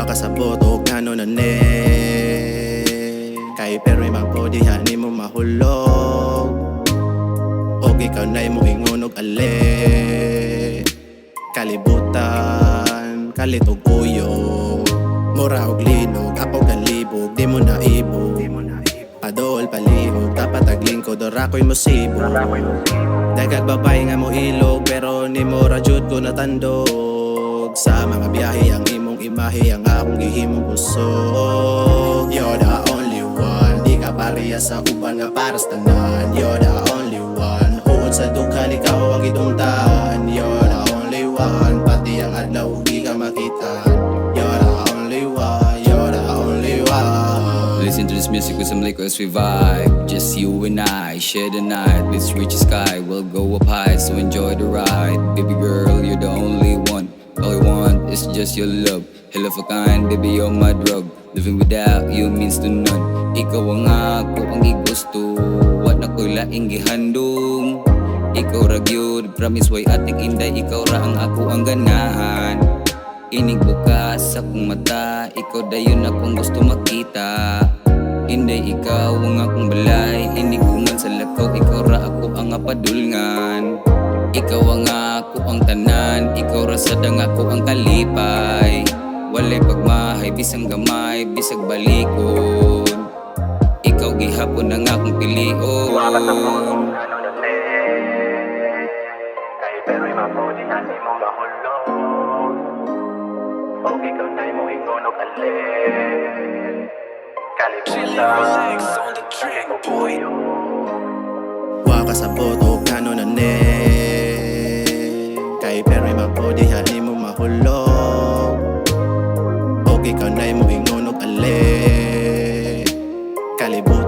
Wakasabot og ngano na ne. Kay pero imako diha ni mo mahulog. Og ikaw na'y mo ingon og ali. Kalibutan, kalitog uyo. Mura og linog, ako galibog, di mo naibog. Padol, palihog, dapat aglingkod or ako'y musibo. Dagag babay nga mo ilog, pero ni mo radyod ko natandog. Sa mga biyahe ang imong imahe, ang akong gihimong busog. You're the only one, di ka pareha sa uban nga para sa tanan. You're the only one, huod sa dughan ikaw ang idungtan. You're the only one, pati ang adlaw di ka makita. You're the only one, you're the only one. Listen to this music with some liquor as we vibe. Just you and I, share the night. Let's reach the sky, we'll go up high, so enjoy the ride. Baby girl, you're the only one. All I want is just your love. Hell of a kind, baby, you're my drug. Living without you means to none. Ikaw ang ako ang igusto. What na ko'y laing gihandong. Ikaw ra gyud, promise way ating inday. Ikaw ra ang ako ang ganahan. Inig bukas akong mata, ikaw dayon akong gusto makita. Inday ikaw ang akong balay, inig human sa lakaw. Ikaw ra ako ang apadulngan. Ikaw ang ako ang tanan, ikaw ra sad ang ako ang kalipay. Walay pagmahay, bisang gamay, bisag balikon. Ikaw gihapon ang akong pilion. Kay pero imako diha ni mo mahulog. Og ikaw na'y mo ingon og ali. Kalibutan, kalitog uyo. Wakasabot og ngano na ne. Kay pero imako diha ni mo mahulog. Og ikaw na'y mo ingon og ali. Kalibutan